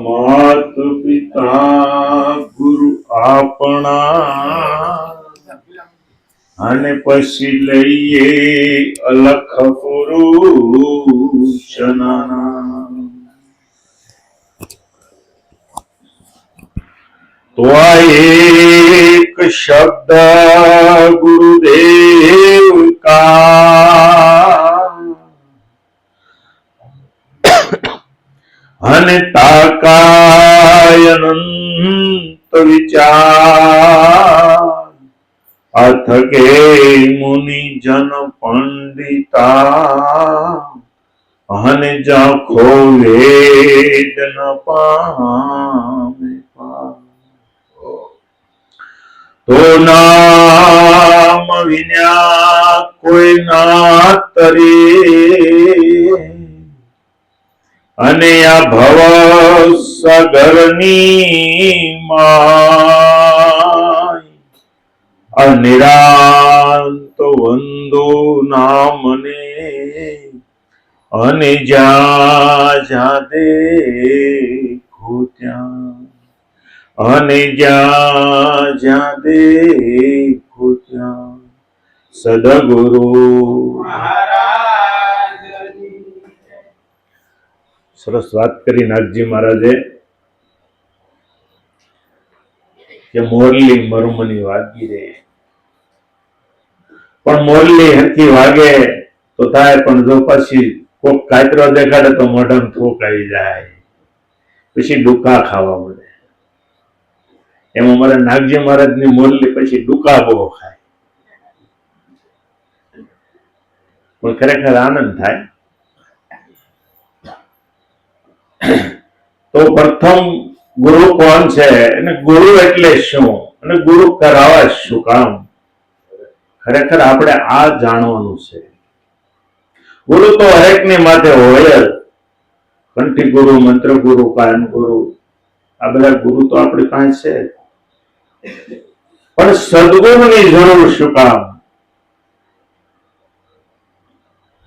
માત પિતા ગુરુ આપણા અને પછી લઈએ અલખ પુરુષના તો આ એક શબ્દ ગુરુદેવ કા અને તાકાય અનંત વિચાર અથ કે મુનિ જન પંડિતા અને જાખો વેદ ન પામે તો નામ વિના કોઈ ના તરે અને આ ભવ સગરની માય અનિરાંત વંદો નામને અને જ્યાં જ્યાં દેખો ત્યાં અને જ્યાં જ્યાં દેખો ત્યાં સદગુરુ સરસ વાત કરી નાગજી મહારાજે કે મોરલી મરુમની વાગી રે, પણ મોરલી હરખી વાગે તો થાય, પણ જો પછી કોક કાતરો દેખાડે તો મોઢામાં થોક આવી જાય, પછી ડુકા ખાવા મળે. એમ અમારા નાગજી મહારાજ ની મોરલી પછી ડુકા બહુ ખાય, પણ ખરેખર આનંદ થાય. તો પ્રથમ ગુરુ કોણ છે અને ગુરુ એટલે શું અને ગુરુ કરાવવા શું કામ, ખરેખર આપણે આ જાણવાનું છે. ગુરુ તો હરેક ની માથે હોય જ, કંઠી ગુરુ, મંત્ર ગુરુ, કાયમ ગુરુ, આ બધા ગુરુ તો આપણી પાસે છે. પણ સદગુરુની જરૂર શું કામ?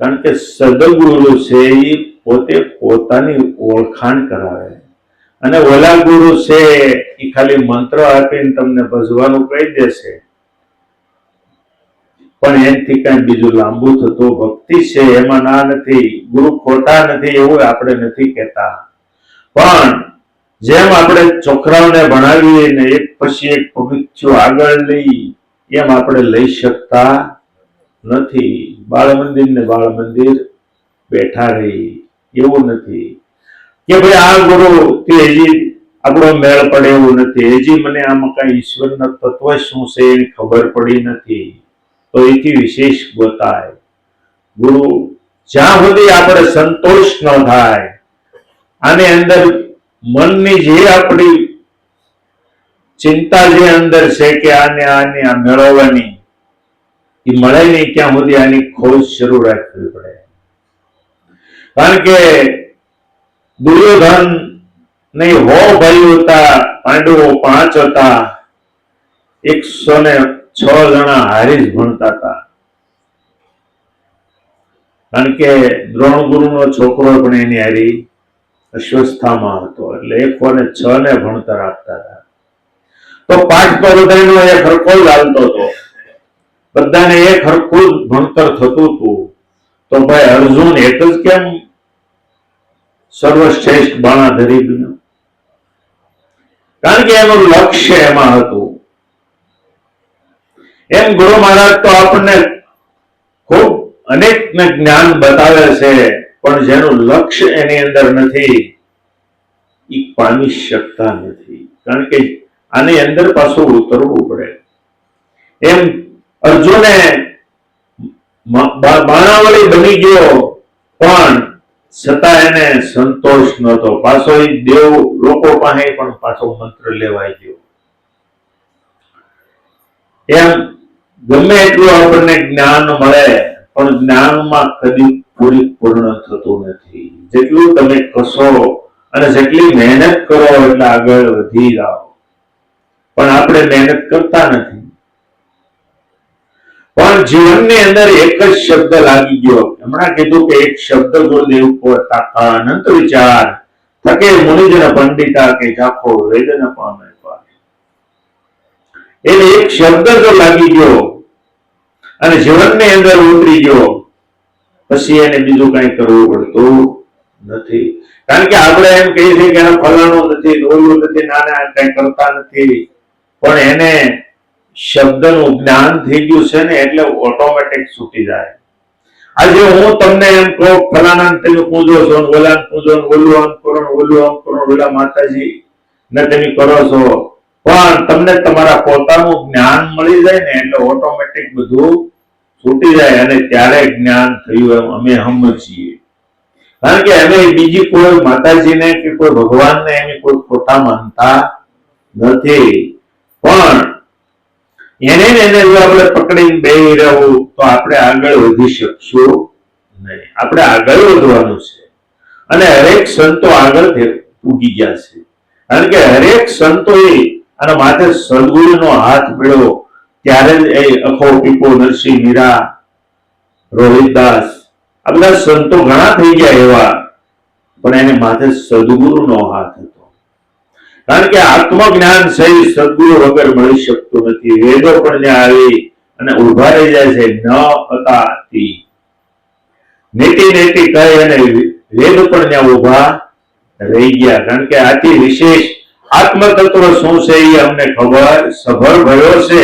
કારણ કે સદગુરુ છે એ પોતે પોતાની ઓળખાણ કરાવે, અને ઓલા ગુરુ છે એ ખાલી મંત્ર આપીને તમને ભજવાનું કહી દેશે, પણ એનાથી કઈ બીજું લાંબુ થતું ભક્તિ છે એમાં ના નથી. ગુરુ ખોટા નથી એવું આપણે નથી કહેતા, પણ જેમ આપણે છોકરાઓને ભણાવીએ ને એક પછી એક પગથિયું આગળ લઈ, એમ આપણે લઈ શકતા નથી. બાળ મંદિર ને બાળ મંદિર બેઠા રહી એવું નથી કે ભાઈ આ ગુરુ તે હજી આપણો મેળ પડે એવું નથી, હજી મને આમાં કઈ ઈશ્વરના તત્વ શું છે એની ખબર પડી નથી, તો એથી વિશેષ બતાય. ગુરુ જ્યાં સુધી આપણે સંતોષ ન થાય, આની અંદર મનની જે આપણી ચિંતા જે અંદર છે કે આને આને આ મેળવવાની, એ મળે નહીં ત્યાં સુધી આની ખોજ શરૂ રાખવી પડે. કારણ કે દુર્યોધન નહીં 100 ભાઈઓ હતા, પાંડવો 5 હતા, 106 જણા હારી જ ભણતા હતા. કારણ કે દ્રોણ ગુરુનો છોકરો પણ એની હારી અશ્વસ્થામાં હતો, એટલે 106 ને ભણતર આપતા હતા. તો પાઠ તો બધાનો એક હરખો જ હાલતો હતો, બધાને એક હરખું જ ભણતર થતું હતું. તો ભાઈ અર્જુન એક જ કેમ સર્વશ્રેષ્ઠ બાણાધરી બન્યો? કારણ કે એનું લક્ષ્ય એમાં હતું. એમ ગુરુ મહારાજ તો આપણને ખૂબ અનેક જ્ઞાન બતાવે છે, પણ જેનું લક્ષ્ય એની અંદર નથી એ પામી શકતા નથી. કારણ કે આની અંદર પાછું ઉતરવું પડે. એમ અર્જુને બાણાવળી બની ગયો, પણ છતાં એને સંતોષ નહોતો. પાછો એ દેવ લોકો પાસે પણ પાછો મંત્ર લેવાઈ ગયો. એમ ગમે એટલું આપણને જ્ઞાન મળે, પણ જ્ઞાનમાં કદી પૂર્ણ થતું નથી. જેટલું તમે કશો અને જેટલી મહેનત કરો એટલે આગળ વધી જાઓ, પણ આપણે મહેનત કરતા નથી. પણ જીવનની અંદર એક જ શબ્દ લાગી ગયો. હમણાં કીધું કે એક શબ્દ ગુરુદેવ પોતા અનંત વિચાર થકે મુનિજન પંડિતા કે જાખો વેદન પામે. એને એક શબ્દ જો લાગી ગયો અને જીવનની અંદર ઉતરી ગયો પછી એને બીજું કઈ કરવું પડતું નથી. કારણ કે આપણે એમ કહીએ છીએ કે એને ફલાણું નથી, ઓલું નથી, નાના કઈ કરતા નથી, પણ એને શબ્દનું જ્ઞાન થઈ ગયું છે ને એટલે ઓટોમેટિક છૂટી જાય. આજે હું તમને એમ કહું ફલાણા તમે પૂજો છો, ઓલા પૂજો, ઓલું આમ કરો, ઓલું આમ કરો, ઓલા માતાજી ને તમે કરો છો, પણ તમને તમારા પોતાનું જ્ઞાન મળી જાય ને એટલે ઓટોમેટિક બધું છૂટી જાય અને ત્યારે જ્ઞાન થયું એમ અમે સમજીએ. કારણ કે અમે બીજી કોઈ માતાજીને કે કોઈ ભગવાનને એની કોઈ ખોટા માનતા નથી, પણ એને જો આપણે પકડીને બેહી રહેવું તો આપણે આગળ વધી શકશું નહીં. આપણે આગળ વધવાનું છે અને હરેક સંતો આગળ ઉગી ગયા છે. કારણ કે હરેક સંતોએ અને માથે સદગુરુનો હાથ પડ્યો ત્યારે જ એ અખો પીપો નરસિંહ મીરા રોહિતદાસ આ બધા સંતો ઘણા થઈ ગયા એવા, પણ એને માથે સદગુરુનો હાથ હતો. કારણ કે આત્મજ્ઞાન સહી સદગુરુ વગર મળી શકતું નથી. વેદો પણ જ્યાં આવી અને ઉભા રહી જાય છે ન અતાતી નેતિ નેતિ કહી અને વેદ પણ ત્યાં ઉભા રહી ગયા. કારણ કે આથી વિશેષ આત્મતત્વ શું છે એ અમને ખબર. સભર ભયો છે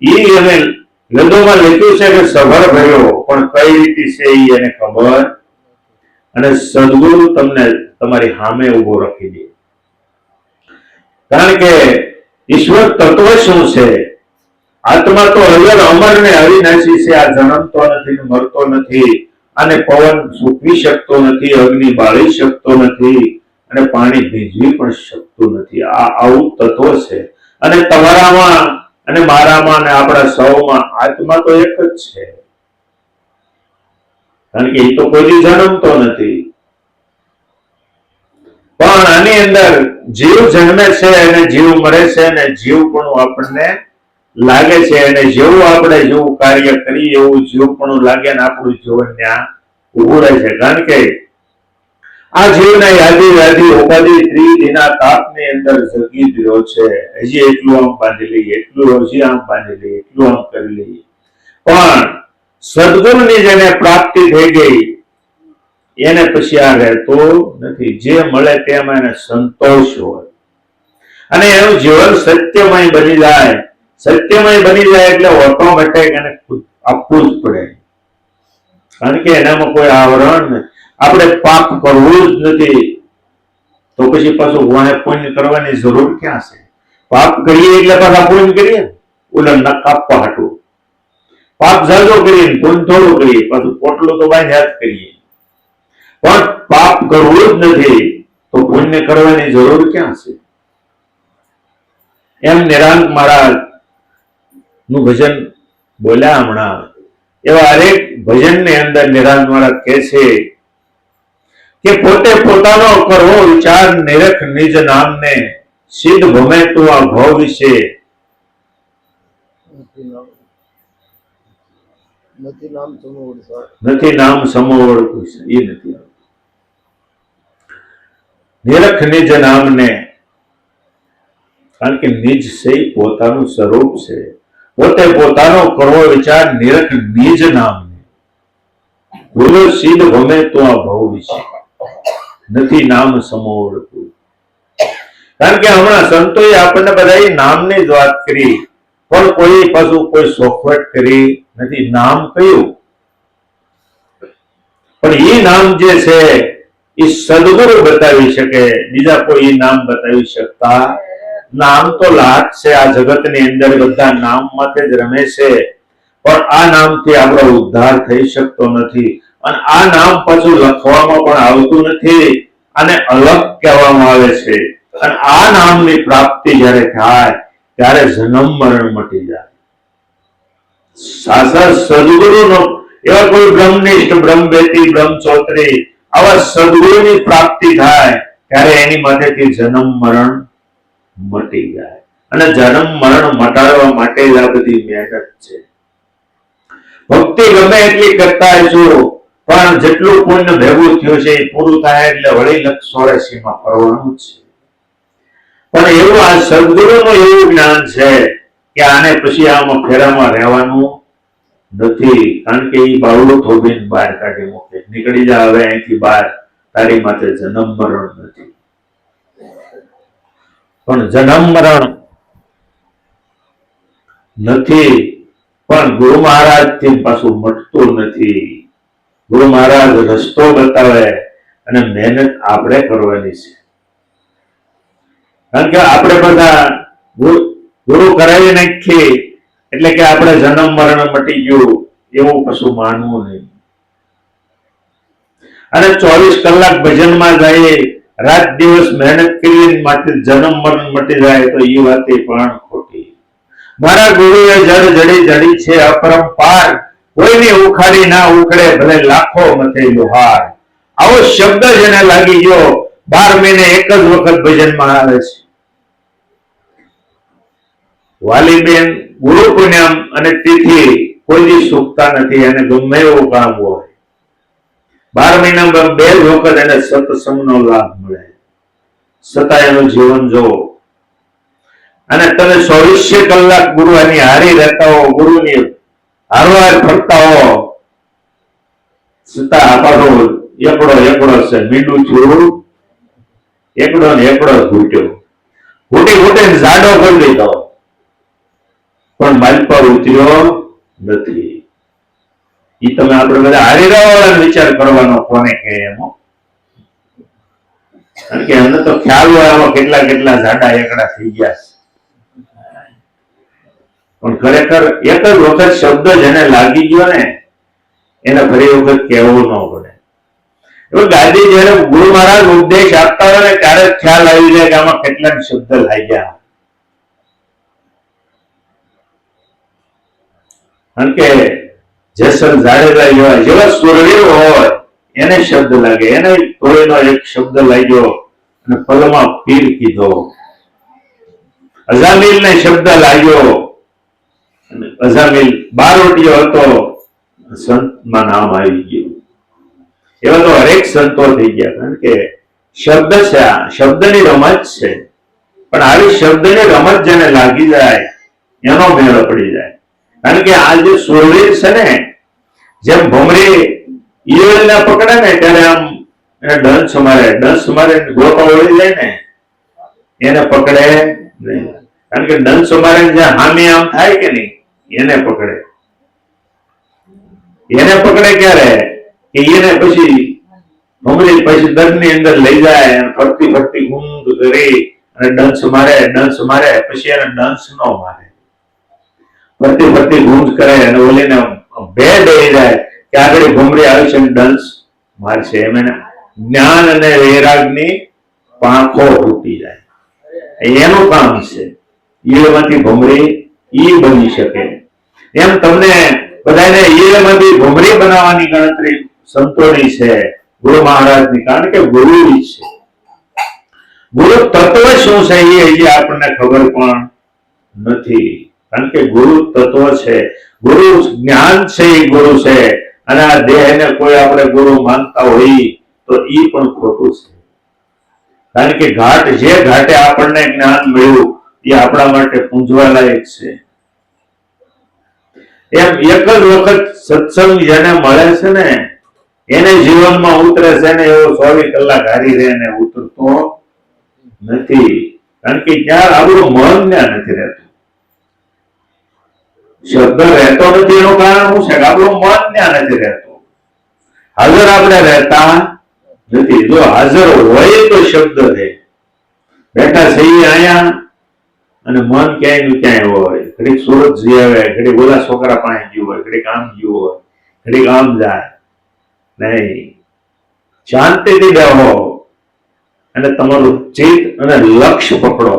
એ અમે વેદોમાં લખ્યું છે કે સભર ભયો, પણ કઈ રીતે છે એ એને ખબર. અને સદગુરુ તમને તમારી સામે ઉભો રાખી દે. કારણ કે ઈશ્વર તત્વ શું છે? આત્મા તો અજર અમર ને અવિનાશી છે. આ જન્મતો નથી, મરતો નથી, અને પવન સૂકવી શકતો નથી, અગ્નિ બાળી શકતો નથી, અને પાણી ભીંજવી પણ શકતું નથી. આ આવું તત્વ છે. અને તમારામાં અને મારામાં અને આપણા સૌમાં આત્મા તો એક જ છે. કારણ કે એ તો કોઈ જન્મતો નથી. પણ આની અંદર જીવ જન્મે છે અને જીવ મરે છે અને જીવ પણ આપણને લાગે છે, અને જેવું આપણે જેવું કાર્ય કરીએ એવું જીવ પણ લાગે ને આપણું જીવન ત્યાં ઉભું રહે છે. કારણ કે આ જીવના યાદી વ્યાધિ ઉપાધિ ત્રિવિધિના તાપની અંદર જગી રહ્યો છે. હજી એટલું આમ બાંધી લઈએ, એટલું હજી આમ બાંધી લઈએ, એટલું આમ કરી લઈએ, પણ સદગુરુની જેને પ્રાપ્તિ થઈ ગઈ એને પછી આ રહેતો નથી. જે મળે તેમાં એને સંતોષ હોય અને એનું જીવન સત્યમય બની જાય. સત્યમય બની જાય એટલે ઓટોમેટિક એને આપવું જ પડે. કારણ કે એનામાં કોઈ આવરણ નથી. આપણે પાપ કરવું જ નથી તો પછી પાછું વાહે પુણ્ય કરવાની જરૂર ક્યાં છે? પાપ કરીએ એટલે પાછા પુણ્ય કરીએ, ઓલા ન કાપવા હાટું. પાપ જાજો કરીએ પુણ્ય થોડું કરીએ, પાછું પોટલું તો બાંધ્યા જ કરીએ. પણ પાપ કરવું જ નથી તો પુણ્ય કરવાની જરૂર ક્યાં છે? એમ નિરાંત મહારાજ નું ભજન બોલ્યા હમણાં, એવા હરેક ભજન ની અંદર નિરાંત મહારાજ કહે છે કે પોતે પોતાનો કરવો વિચાર નિરખ નિજ નામને, સિદ્ધ ભમે તો આ ભાવ વિશે નથી નામ સમોવડ એ નથી. નિરખ નિજ નામને, કારણ કે નિજ છે પોતાનું સ્વરૂપ છે. પોતે પોતાનો કરવો વિચાર નિરખ નિજ નામને, બોલો સિદ્ધ ભમે તો આ ભાવ વિશે નથી નામ સમોવડતું. કારણ કે હમણાં સંતોએ આપણને બધા નામની જ વાત કરી, પણ કોઈ પાછું કોઈ સોખવટ કરી નથી. નામ કયું? પણ એ નામ જે છે એ સદગુરુ બતાવી શકે, બીજા કોઈ નામ બતાવી શકતા. નામ તો લાખ છે આ જગતની અંદર, બધા નામ માટે જ રમે છે, પણ આ નામથી આપણો ઉદ્ધાર થઈ શકતો નથી. અને આ નામ પાછું લખવામાં પણ આવતું નથી અને અલગ કહેવામાં આવે છે. અને આ નામની પ્રાપ્તિ જ્યારે થાય ત્યારે જન્મ મરણ મટી જાય. સાચા સદગુરુનો એવા કોઈ બ્રહ્મનિષ્ઠ, બ્રહ્મવેતી, બ્રહ્મચોત્રી આવા સદગુરુની પ્રાપ્તિ થાય ત્યારે એની માથેથી જન્મ મરણ મટી જાય. અને જન્મ મરણ મટાડવા માટે જ આ બધી મહેનત છે. ભક્તિ ગમે એટલી કરતા હશું, પણ જેટલું પુણ્ય ભેગું થયું છે એ પૂરું થાય એટલે વળી 84 ફરવાનું છે. પણ એવું આ સદગુરુનું એવું જ્ઞાન છે કે આને પછી આમાં ફેરામાં રહેવાનું નથી, કારણ કે એ બાવડું થોભીને બહાર કાઢી મૂકે, નીકળી જા હવે અહીંથી બહાર, તારી માથે જન્મ મરણ નથી. પણ જન્મ મરણ નથી, પણ ગુરુ મહારાજ થી પાછું મટતું નથી. ગુરુ મહારાજ રસ્તો બતાવે અને મહેનત આપણે કરવાની છે. કારણ કે આપણે બધા ગુરુ કરાવી નાખીએ એટલે કે આપણે જન્મ મરણ મટી ગયું એવું કશું માનવું નહીં. અને 24 કલાક ભજનમાં જઈએ, રાત દિવસ મહેનત કરી માટે જન્મ મરણ મટી જાય તો એ વાત પણ ખોટી. મારા ગુરુએ જડ જડી જડી છે અપરંપાર, કોઈની ઉખાડી ના ઉખડે ભલે લાખો મથે લુહાર. આવો શબ્દ જેને લાગી ગયો 12 મહિને એક જ વખત ભજનમાં આવે છે. વાલીબેન ગુરુ પુણ્યમ અને તિથિ કોઈ દી ચૂકતા નથી, અને ગમે એવું કામ હોય 12 મહિનામાં 2 વખત એને સત્સંગનો લાભ મળે, છતાં એનું જીવન જોવો. અને તમે 24 કલાક ગુરુની હારી રહેતા હો, ગુરુની હારવાર ફરતા હો, છતાં આપણો એકડો છે, મીંડું થયું એકડો ને એકડો ઘૂટ્યો, ઘૂટીને જાડો કરી દીધો, પણ માલ પર ઉતર્યો નથી. એ તમે આપણે બધા હારી રહેવાળા વિચાર કરવાનો કોને કહે એમાં, કારણ કે એમને તો ખ્યાલ હોય આમાં કેટલા કેટલા જાડા એકડા થઈ ગયા છે. પણ ખરેખર એક જ વખત શબ્દ જેને લાગી ગયો ને એને ફરી વખત કહેવું ન પડે. એવું ગાદી જયારે ગુરુ મહારાજ ઉપદેશ આપતા હોય ને ત્યારે ખ્યાલ આવી જાય કે આમાં કેટલા શબ્દ લાગ્યા. કારણ કે જેસલ જાડેજા જેવા સુરવીર હોય એને શબ્દ લાગે, એને તોયનો એક શબ્દ લાગ્યો અને પલમાં પીર કીધો. અઝામિલ ને શબ્દ લાગ્યો, અઝામિલ બારોટિયો હતો, સંતમાં નામ આવી ગયું. એવા તો હરેક સંતો થઈ ગયા, કારણ કે શબ્દ છે, આ શબ્દની રમત છે. પણ આવી શબ્દની રમત જેને લાગી જાય એનો મેળો પડી જાય. કારણ કે આ જે સુરવીર છે ને, જેમ ભમરી ઈયળને પકડે ને ત્યારે આમ એને ડંસ મારે ગોપા વળી જાય ને એને પકડે નહીં. કારણ કે ડંસ મારે જ્યાં હામી આમ થાય કે નહીં એને પકડે ક્યારે કે એને પછી ભમરી પછી દરની અંદર લઈ જાય, ફરતી ફરતી ગુંદ કરી અને ડંસ મારે પછી એને ડંસ ન મારે, ફરતી ફરતી ગુંજ કરે અને ઓલીને બે દઈ જાય કે આગળ ભમરી આવી છે ડંસ મારશે. એમ એને જ્ઞાન અને વૈરાગની પાંખો તૂટી જાય, એનું કામ છે. ઈયળમાંથી ભમરી ઈ બની શકે. એમ તમને બધાને ઈયળમાંથી ભમરી બનાવવાની ગણતરી સંતોની છે, ગુરુ મહારાજની. કારણ કે ગુરુ છે, ગુરુ તત્વ શું છે એ હજી આપણને ખબર પણ નથી. કારણ કે ગુરુ તત્વ છે, ગુરુ જ્ઞાન છે, એ ગુરુ છે. અને આ દેહને કોઈ આપણે ગુરુ માનતા હોય તો ઈ પણ ખોટું છે. કારણ કે જે ઘાટે આપણને જ્ઞાન મળ્યું એ આપણા માટે પૂંજવા લાયક છે. એમ એક જ વખત સત્સંગ જેને મળે છે ને એને જીવનમાં ઉતરે છે ને એવો 24 કલાક હારી રહે ને ઉતરતો નથી. કારણ કે ક્યાં આપણું મન ત્યાં નથી રહેતું, શબ્દ રહેતો નથી. એનું કારણ શું છે કે આપણું મન ત્યાં નથી રહેતું, હાજર આપણે રહેતા નથી. જો હાજર હોય તો શબ્દ રહે. બેઠા છીએ અહીંયા અને મન ક્યાંય નું ક્યાંય હોય, ઘડીક સુરત જઈ આવે, ઘડીક ઓલા છોકરા પાસે ગયું હોય, ઘડીક આમ ગયું હોય, ઘડીક આમ જાય નહીં. શાંતિથી બેહો અને તમારું ચિત્ત અને લક્ષ્ય પકડો.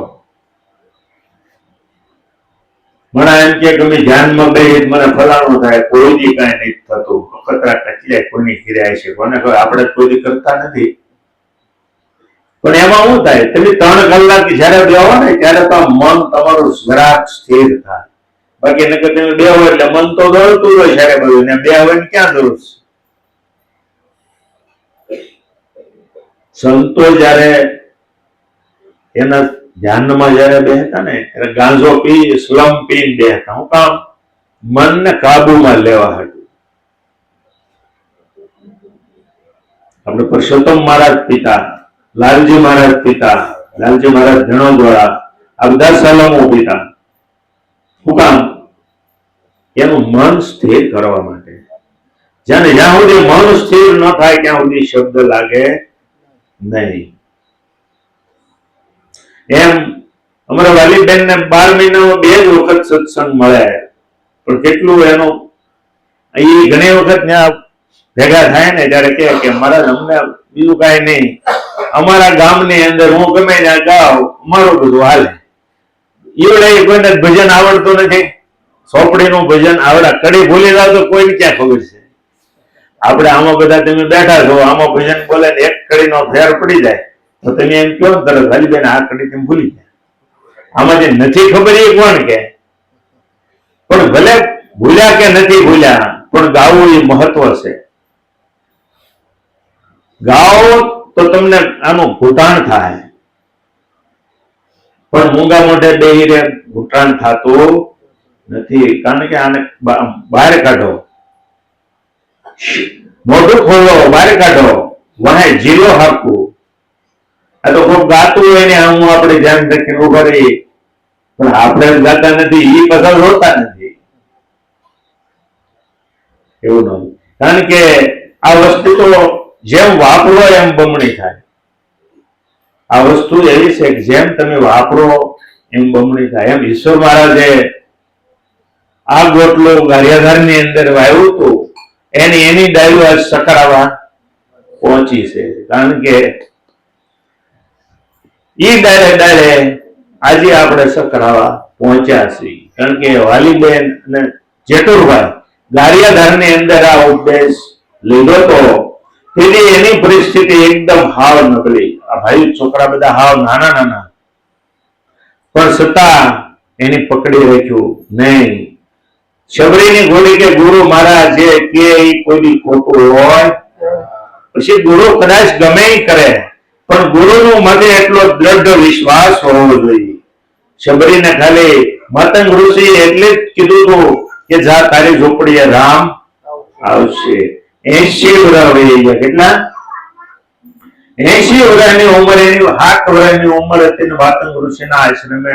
મને એમ કે તમે ધ્યાનમાં બેસી મને ફલાણું થાય, કોઈ દી કાંઈ નથી થતું, ખતરા કેટલે કોઈની ક્રિયા છે, કોને ખબર, આપણે કોઈ દી કરતા નથી. પણ એમાં શું થાય, તમે 3 કલાક જયારે બેહો ને ત્યારે તો મન તમારું જરાક સ્થિર થાય. બાકી નકર તમે બે હોય એટલે મન તો દોડતું હોય સારે બધું, ને બે હોય ને ક્યાં દોડ. સંતો જયારે એના ધ્યાનમાં જયારે બેસતા ને ત્યારે ગાંજો પી સ્લમ પીને બેસતા. હું કામ? મનને કાબુમાં લેવા હતું. આપણે પુરુષોત્તમ મહારાજ પિતા, લાલજી મહારાજ પિતા, લાલજી મહારાજ ધણોદવાળા, આ બધા સલમો પિતા. શું કામ? એનું મન સ્થિર કરવા માટે. જ્યાં સુધી મન સ્થિર ન થાય ત્યાં સુધી શબ્દ લાગે નહીં. એમ અમારા વાલીબેન ને 12 મહિનામાં 2 જ વખત સત્સંગ મળે, પણ કેટલું એનો એ ઘણી વખત ત્યાં ભેગા થાય ને ત્યારે કે મહારાજ અમને બીજું કઈ નહીં, અમારા ગામની અંદર હું ગમે ત્યાં ગાઉં અમારું બધું હાલે. ઈવડે કોઈને ભજન આવડતું નથી, સોપડીનું ભજન આવડે, કડી ભૂલી જાવ તો કોઈને ક્યાં ખબર છે. આપણે આમાં બધા તમે બેઠા છો, આમાં ભજન બોલે ને એક કડીનો ફેર પડી જાય તો તમે એમ કહો તરત હાલીબેન આ કડી તમે ભૂલી જાય. આમાં જે નથી ખબર એ કોણ કે? પણ ભલે ભૂલ્યા કે નથી ભૂલ્યા, પણ ગાવું એ મહત્વ છે. ગાઓ તો તમને આનું ઘૂંટાણ થાય, પણ મૂંગા મોઢે બેહીને ઘૂંટાણ થતું નથી. કારણ કે આને બહાર કાઢો, મોઢું ખોલો, બહાર કાઢો, વહે જીલો હાકવું. આ તો કોઈ ગાતું હોય ને હું આપણે ધ્યાન રાખીને ઉભા રહીએ, પણ આપણે ગાતા નથી, એ પસાર હોતા નથી. એવું નથી. કારણ કે આ વસ્તુ તો જેમ વાપરો એમ બમણી થાય. આ વસ્તુ એવી છે કે જેમ તમે વાપરો એમ બમણી થાય. એમ ઈશ્વર મહારાજે આ ગોટલો ગારિયાધાર ની અંદર વાવ્યું હતું, એની ડાળીઓ આજ સકરાવા પહોંચી છે. કારણ કે ઈ ડાળે આજે આપણે સકરાવા પહોંચ્યા છીએ. કારણ કે વાલીબેન અને જેઠુરભાઈ ગારિયાધાર ની અંદર આ ઉપદેશ લીધો તો તેથી એની પરિસ્થિતિ એકદમ હાવ નબળી. આ ભાઈ છોકરા બધા હાવ નાના નાના, પણ છતાં એની પકડી રાખ્યું નહીં. શબરીની ઘોડી કે ગુરુ મારા જે કે કોઈ ખોટું હોય, પછી ગુરુ કદાચ ગમે કરે, પણ ગુરુનું મને એટલો દ્રઢ વિશ્વાસ હોવો જોઈએ. શબરીને ખાલી માતંગ ઋષિ એટલે જ કીધું હતું કે જા તારી ઝોપડીએ રામ આવશે. 80 વર્ષ વહી ગયા. કેટલા? 80 વર્ષની ઉંમર, એની 7 વર્ષની ઉંમર હતી ને માતંગ ઋષિના આશ્રમે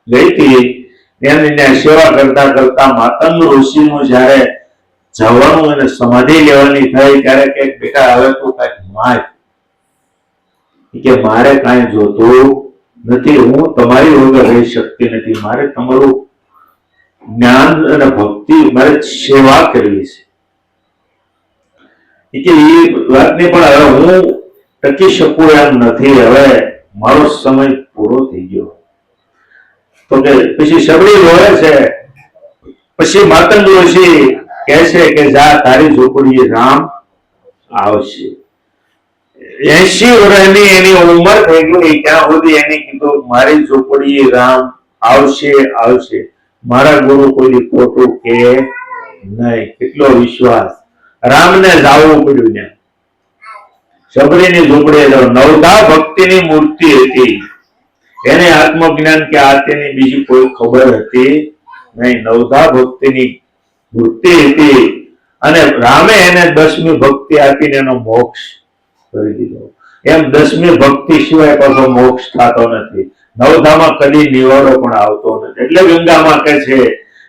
ગઈ હતી. એની સેવા કરતા કરતા માતંગ ઋષિનું જયારે જવાનું અને સમાધિ લેવાની થઈ ત્યારે કે બેટા હવે તું કઈક માય, કે મારે કાંઈ જોતું નથી, હું તમારી વગર રહી શકતી નથી, મારે તમારું જ્ઞાન અને ભક્તિ, મારે સેવા કરવી છે. કે એ વાતને પણ હવે હું ટકી શકું એમ નથી, હવે મારો સમય પૂરો થઈ ગયો. તો કે પછી શબરી રોવે છે. પછી માતંગ ઋષિ કહે છે કે જા તારી ઝૂંપડીએ રામ આવશે. 80 વર્ષની એની ઉંમર થઈ ગઈ ત્યાં સુધી એને કીધું મારી ઝૂંપડીએ રામ આવશે આવશે. મારા ગુરુ કોઈ ખોટું કે નહીં. કેટલો વિશ્વાસ! રામને જાવું પડ્યું ને શબરીની ઝૂંપડીએ જાવ. નવધા ભક્તિની મૂર્તિ હતી, એને આત્મજ્ઞાન કે આ તેની બીજી કોઈ ખબર હતી નહીં. નવધા ભક્તિની મૂર્તિ હતી અને રામે એને 10મી ભક્તિ આપીને એનો મોક્ષ કરી દીધો. એમ 10મી ભક્તિ સિવાય પાછો મોક્ષ થતો નથી. નવધામાં કદી નિવાડો પણ આવતો નથી. એટલે ગંગામાં કહે છે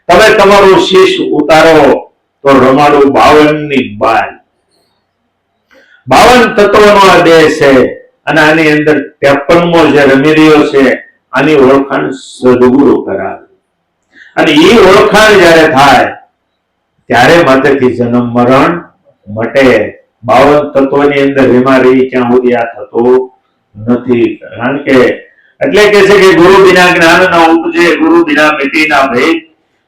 તમે તમારું શીશ ઉતારો તો રમાડું 52ની બાલ. 52 તત્વોનો આ દેહ છે અને આની અંદર 53મો જે રમી રહ્યો છે આની ઓળખાણ સદગુરુ કરાવે. અને એ ઓળખાણ જયારે થાય ત્યારે માથેથી જન્મ મરણ મટે. 52 તત્વની અંદર રીમા રહી ત્યાં સુધી આ થતો નથી. કારણ કે એટલે કે છે કે ગુરુ બિના જ્ઞાન ના ઉપજે, ગુરુ બિના મિટી ના ભેદ,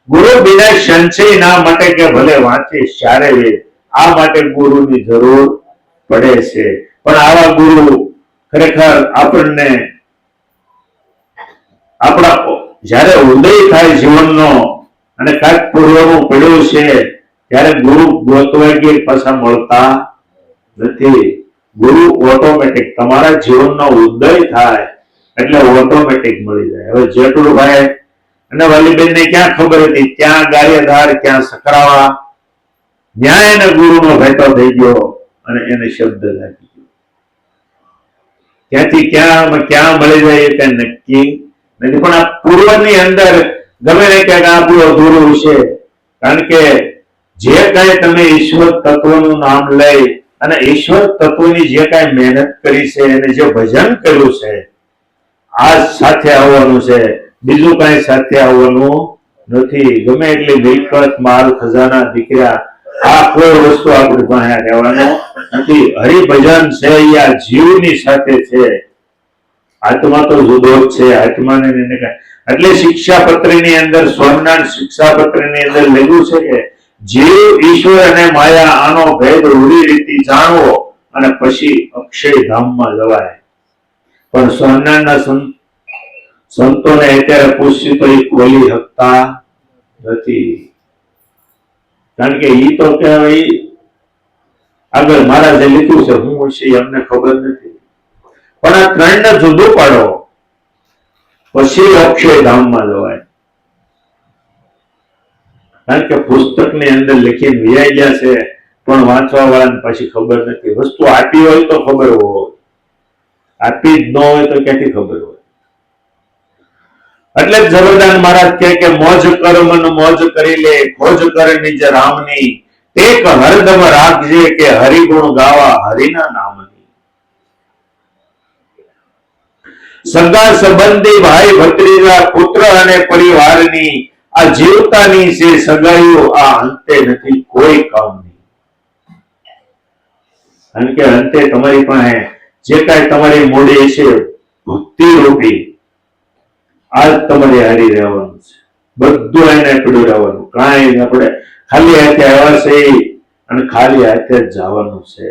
ગુરુ બિના સંચય ના મટે, કે ભલે વાંચે સારે વેદ. આ માટે ગુરુની જરૂર પડે છે. પણ આવા ગુરુ ખરેખર આપણને આપણા જ્યારે ઉદય થાય જીવનનો અને કાંઈક પૂર્વનું પડ્યું છે ત્યારે ગુરુ ગોતવા કે પાછા મળતા નથી. ગુરુ ઓટોમેટિક તમારા જીવનનો ઉદય થાય એટલે ઓટોમેટિક મળી જાય. હવે જેઠુભાઈ અને વાલીબેન ને ક્યાં ખબર હતી, ક્યાં ગાયધાર ક્યાં સકરાવા, ત્યાં એને ગુરુનો ભેટો થઈ ગયો અને એને શબ્દ લાગી ગયો. ત્યાંથી ક્યાં મળી જાય એ કઈ નક્કી નથી. પણ આ પૂર્વની અંદર ગમે ને ક્યાંક આપણું અધૂરું છે. કારણ કે જે કઈ તમે ઈશ્વર તત્વનું નામ લઈ અને ઈશ્વર તત્વની જે કઈ મહેનત કરી છે અને જે ભજન કર્યું છે, આ સાથે આવવાનું છે, બીજું કઈ સાથે આવવાનું નથી. ગમે એટલી મિલકત માલ ખજાના દીકરા, આ કોઈ વસ્તુ આપણી પાસે રહેવાનું નથી. હરિભજન છે એ આ જીવની સાથે છે. આત્મા તો જુદો જ છે. આત્માને એટલે શિક્ષાપત્રની અંદર, સ્વામિનારાયણ શિક્ષાપત્રની અંદર લખ્યું છે કે જીવ, ઈશ્વર અને માયા આનો ભેદ રૂઢી રીતિ જાણવો અને પછી અક્ષય ધામમાં જવાય. પણ સ્વામિનારાયણના સંતોને અત્યારે પૂછ્યું તો એ ખોલી શકતા નથી. કારણ કે ઈ તો કહેવાય આગળ મહારાજે લીધું છે, હું છે એમને ખબર નથી. પણ આ ત્રણને જુદું પાડો પછી અક્ષય ધામમાં જવાય. કારણ કે પુસ્તકની અંદર લખીને વિયાઈ ગયા છે, પણ વાંચવા વાળાને પછી ખબર નથી. વસ્તુ આપી હોય તો ખબર હોય, આપી જ ન હોય તો ક્યાંથી ખબર હોય. એટલે જબરદાન મહારાજ કે મોજ કર મન મોજ કરી લે, ખોજ કર નિજ રામની, એક હરદમ રાખજે કે હરિગુણ ગાવા હરિના નામની. સગા સંબંધી ભાઈ ભત્રીજા પુત્ર અને પરિવારની આ જીવતાની છે સગાઈઓ, આ અંતે નથી કોઈ કામની. કારણ કે અંતે તમારી પાસે જે કાંઈ તમારી મૂડી છે ભક્તિ રૂપી, આ જ તમારે હારી રહેવાનું છે. બધું એને પડ્યું રહેવાનું. કાંઈ આપણે ખાલી હાથે આવ્યા છે અને ખાલી હાથે જ જવાનું છે.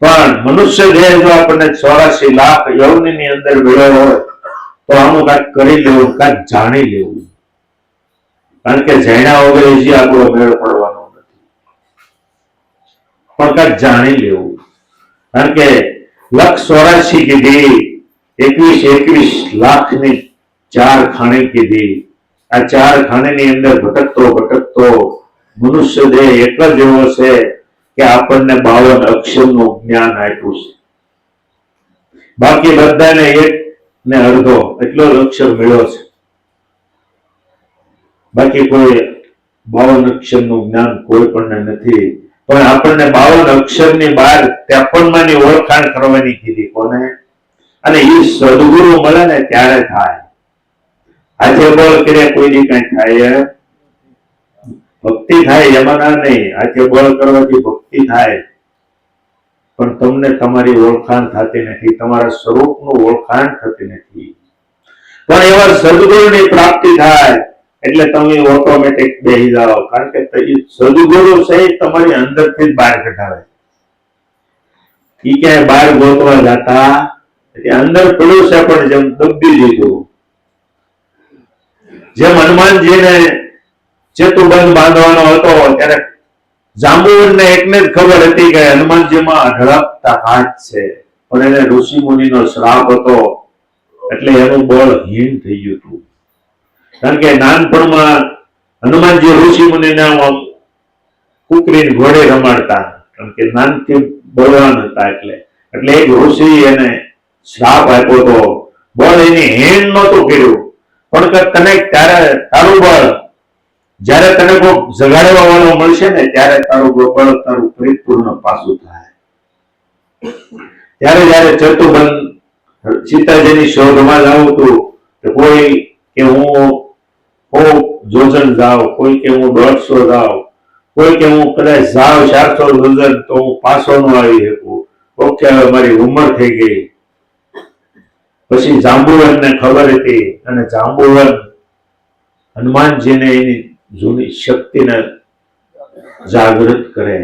પણ મનુષ્ય દેહ જો આપણને 84 લાખ યૌનિની અંદર મળ્યો હોય તો આનું કાંઈક કરી લેવું, કાંઈક જાણી લેવું. કારણ કે જાણ્યા વગર હજી આપણો મેળ પડવાનો નથી. પણ કાંઈક જાણી લેવું. કારણ કે 184 કીધી, 21 લાખની 4 ખાણી કીધી. આ 4 ખાણીની અંદર ભટકતો મનુષ્ય દેહ એક જ એવો છે કે આપણને 52 અક્ષરનું જ્ઞાન આપ્યું છે. બાકી બધાને 1 ને અડધો એટલો જ અક્ષર મળ્યો છે. બાકી કોઈ 52 અક્ષરનું જ્ઞાન કોઈ પણ નથી. પણ આપણને 52 અક્ષરની બહાર 53માની ઓળખાણ કરવાની કીધી. કોને? અને એ સદગુરુ મળે ને ત્યારે થાય. આજે બોલ કરે કોઈ દી કઈ થાય? ભક્તિ થાય એમાં ના નહીં. આજે બોલ કરવાથી ભક્તિ થાય, પણ તમને તમારી ઓળખાણ થતી નથી, તમારા સ્વરૂપનું ઓળખાણ થતી નથી. પણ એવા સદગુરુની પ્રાપ્તિ થાય એટલે તમે ઓટોમેટિક બેહી જાઓ. કારણ કે સદગુરુ છે તમારી અંદરથી જ બહાર કઢાવે. એ ક્યાંય બહાર ગોતવા જતા અંદર પડ્યું છે, પણ જેમ દબી દીધું. જેમ હનુમાનજીને ચેતુબંધ બાંધવાનો હતો ત્યારે જાંબુવનને એકને જ ખબર હતી કે હનુમાનજીમાં અઢળકતા હાથ છે, પણ એને ઋષિ મુનિનો શ્રાપ હતો એટલે એનું બળ હીન થઈ ગયું હતું. કારણ કે નાનપણમાં હનુમાનજી ઋષિ મુનિને કુકરીને ઘોડે રમાડતા, કારણ કે નાનથી બળવાન હતા. એટલે એક ઋષિ એને શ્રાપ આપ્યો હતો. બળ એની હીન નહોતું કર્યું, પણ કે તને ત્યારે તારું બળ, જયારે તને કોઈ જગાડવા વાળો મળશે ને ત્યારે તારું બળ તારું પરિપૂર્ણ પાછું થાય. ત્યારે જયારે ચતુબંધ સીતાજીની શોધમાં જાઉં હતું, કોઈ કે હું 100 જોજન જાઉં, કોઈ કે હું 150 જાઉં, કોઈ કે હું કદાચ જાઉં 400 જોજન તો હું પાછો ન આવી શકું. ઓકે, હવે મારી ઉંમર થઈ ગઈ. પછી જાંબુવનને ખબર હતી અને જાંબુવન હનુમાનજીને એની જૂની શક્તિને જાગૃત કરે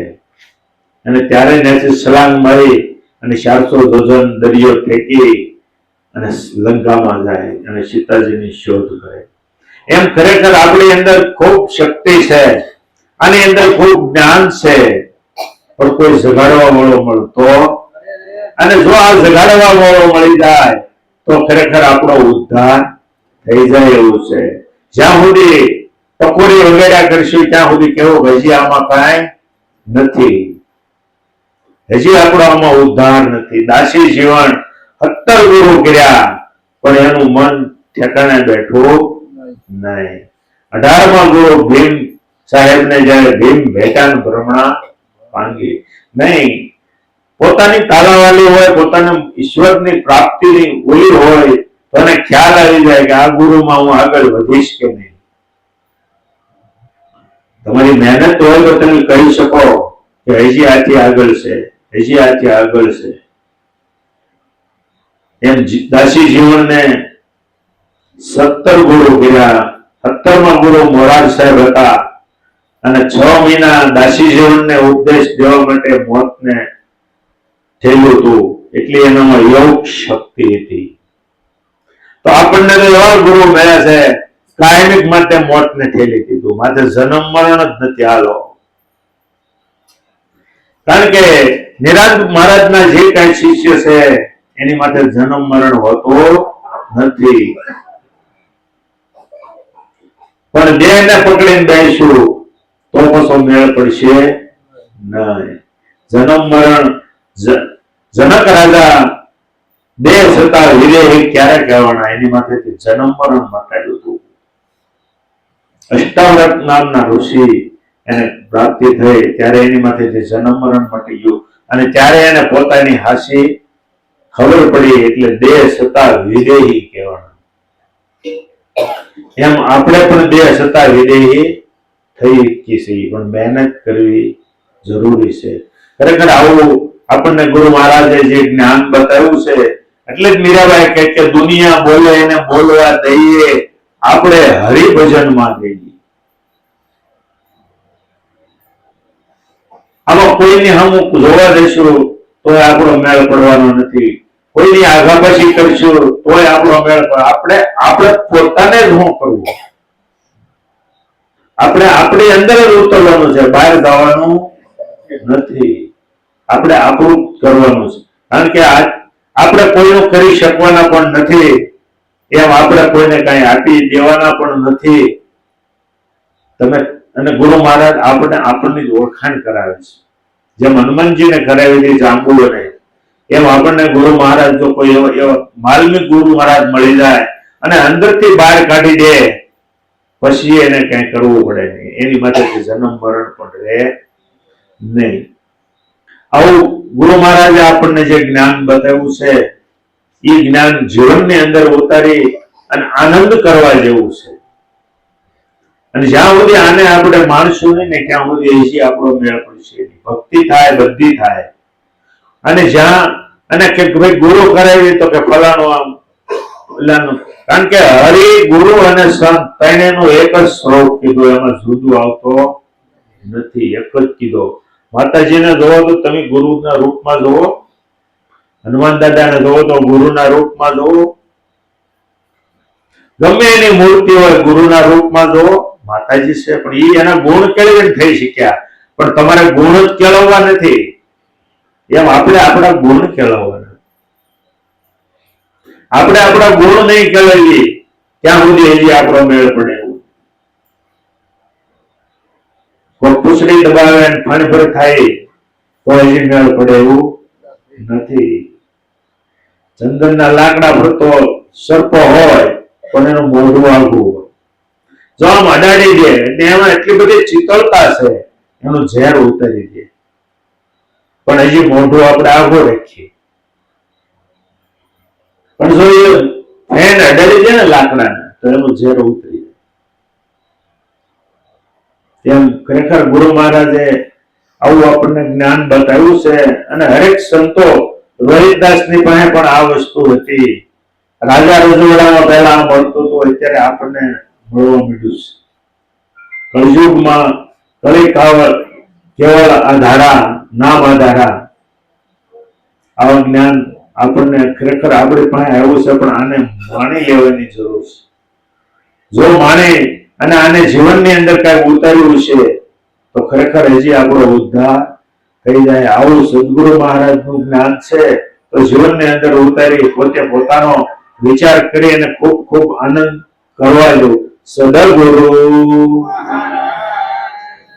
અને ત્યારે ત્યાંથી છલાંગ મારી અને 400 જોજન દરિયો ફેંકી અને લંકામાં જાય અને સીતાજીની શોધ કરે. એમ ખરેખર આપણી અંદર ખૂબ શક્તિ છે, આની અંદર ખૂબ જ્ઞાન છે, પણ કોઈ જગાડવા વાળો મળતો, અને જો આ જગાડવા વાળો મળી જાય તો ખરેખર આપણો ઉદ્ધાર થઈ જાય એવું છે. જ્યાં સુધી ટકોરી વગેરે કરશું ત્યાં સુધી કેવું હજી આમાં કાંઈ નથી, હજી આપણો આમાં ઉદ્ધાર નથી. દાસી જીવન 17 ગુરુ કર્યા પણ એનું મન ઠેકાણે બેઠું નહીં. 18મા ગુરુ ભીમ સાહેબને જયારે ભીમ ભેટાન ભ્રમણા માંગી નહીં, પોતાની તાલાવાલી હોય, પોતાના ઈશ્વરની પ્રાપ્તિની ઓલી હોય તો એને ખ્યાલ આવી જાય કે આ ગુરુમાં હું આગળ વધીશ કે નહીં. તમારી મહેનત હોય તો તમે કહી શકો કે હજી આથી આગળ છે, હજી આથી આગળ છે. એમ દાસી જીવનને 17 ગુરુ કર્યા. 17મા ગુરુ મોરાર સાહેબ હતા અને 6 મહિના દાસી જીવનને ઉપદેશ દેવા માટે મોતને થયેલું હતું, એટલે એનામાં યોગ શક્તિ હતી. તો આપણને તો એવા ગુરુ મળ્યા છે કાયમિક માટે મોતને ઠેલી દીધું, માથે જન્મ મરણ જ નથી. હાલો, કારણ કે નિરાંત મહારાજના જે કઈ શિષ્ય છે એની માટે જન્મ મરણ હોતો નથી. પણ દેહને પકડીને બેસું તો પાછો મેળ પડશે નહીં. જન્મ મરણ જનક રાજા દેહ છતાં વિદેહી ક્યારે કહેવાના, એની માથેથી જન્મ મરણ મટાડ્યું હતું. અષ્ટાવક્ર નામના ઋષિ એને પ્રાપ્તિ થઈ ત્યારે એની માથેથી જન્મ મરણ મટી ગયું, અને ત્યારે એને પોતાની હાસી ખબર પડી, એટલે દેહ છતાં વિદેહી કહેવાના. એમ આપણે પણ દેહ છતાં વિદેહી થઈ છીએ, પણ મહેનત કરવી જરૂરી છે. ખરેખર આવું આપણને ગુરુ મહારાજે જે જ્ઞાન બતાવ્યું છે, એટલે જ મીરાબાઈ કહે કે દુનિયા બોલે એને બોલવા દઈએ, આપણે હરિભજનમાં જઈએ. આમાં કોઈની હમ જોવા દઈશું તોય આપણો મેળ પડવાનો નથી, કોઈની આઘાપાછી કરશું તોય આપણો મેળ પડે. આપણે પોતાને જ શું કરવું, આપણે આપણી અંદર જ ઉતરવાનું છે, બહાર જવાનું નથી. આપણે આપણું કરવાનું છે, કારણ કે આપણે કોઈનું કરી શકવાના પણ નથી, એમ આપણે કોઈને કઈ આપી દેવાના પણ નથી. તમે અને ગુરુ મહારાજ આપણને જ ઓળખાણ કરાવે છે, જેમ હનુમાનજીને કરાવી હતી જાંબુઓને, એમ આપણને ગુરુ મહારાજ જો કોઈ એવો માલમિક ગુરુ મહારાજ મળી જાય અને અંદરથી બહાર કાઢી દે, પછી એને કઈ કરવું પડે નહીં, એની માટે જન્મ મરણ પણ રહે નહીં. આવું ગુરુ મહારાજે આપણને જે જ્ઞાન બતાવ્યું છે એ જ્ઞાન જીવનની અંદર ઉતારી અને આનંદ કરવા જેવું છે. અને જ્યાં સુધી આને આપણે માણશું નહીં ને ત્યાં સુધી એસી આપણો મેળ પડશે. ભક્તિ થાય, બધી થાય. અને જ્યાં અને કે ભાઈ ગુરુ કરાવી તો કે ફલાણું આમ ફલાણું, કારણ કે હરિ, ગુરુ અને સંત ત્રણેયનું એક જ સ્વરૂપ કીધું, એમાં જુદું આવતો નથી, એક જ કીધો. માતાજીને જોવો તો તમે ગુરુના રૂપમાં જોવો, હનુમાન દાદાને જોવો તો ગુરુના રૂપમાં જોવો, ગમે એની મૂર્તિ હોય ગુરુના રૂપમાં જોવો. માતાજી છે પણ એ એના ગુણ કેળવીને થઈ શક્યા, પણ તમારે ગુણ જ કેળવવા નથી, એમ આપણે આપણા ગુણ કેળવવાના. આપણે આપણા ગુણ નહીં કેળવીએ ત્યાં સુધી હજી આપણો મેળ પડે એવું. કોઈ પૂછડી દબાવે ફણભર થાય તો હજી મેળ પડે એવું નથી. ચંદનના લાકડા ફરતો સર્પો હોય પણ એનું મોઢું આઘું હોય, જો આમ અડાડી દે એટલે એમાં એટલી બધી ચિતળતા છે, એનું ઝેર ઉતારી દે, પણ હજી મોઢું આપણે આઘું રાખીએ. પણ જો એ ફેન અડાડી દે ને લાકડાને તો એનું ઝેર ઉતરી જાય. તેમ ખરેખર ગુરુ મહારાજે આવું આપણને જ્ઞાન બતાવ્યું છે. અને હરેક સંતો, રોહિતદાસની પાસે પણ આ વસ્તુ હતી. રાજા રજવાડામાં પહેલા મળતું હતું, અત્યારે આપણને મળવા મળ્યું છે. કળયુગમાં કળી કાવળ કેવળ આધારા, નામ આધારા, આવા જ્ઞાન આપણને ખરેખર આપણી પાસે આવ્યું છે, પણ આને માણી લેવાની જરૂર છે. જો માણી અને આને જીવનની અંદર કઈ ઉતાર્યું છે તો ખરેખર હજી આપણો ઉદ્ધાર થઈ જાય. આવું સદગુરુ મહારાજનું જ્ઞાન છે તો જીવનની અંદર ઉતારી પોતે પોતાનો વિચાર કરી અને ખૂબ ખૂબ આનંદ કરવા દો. સદગુરુ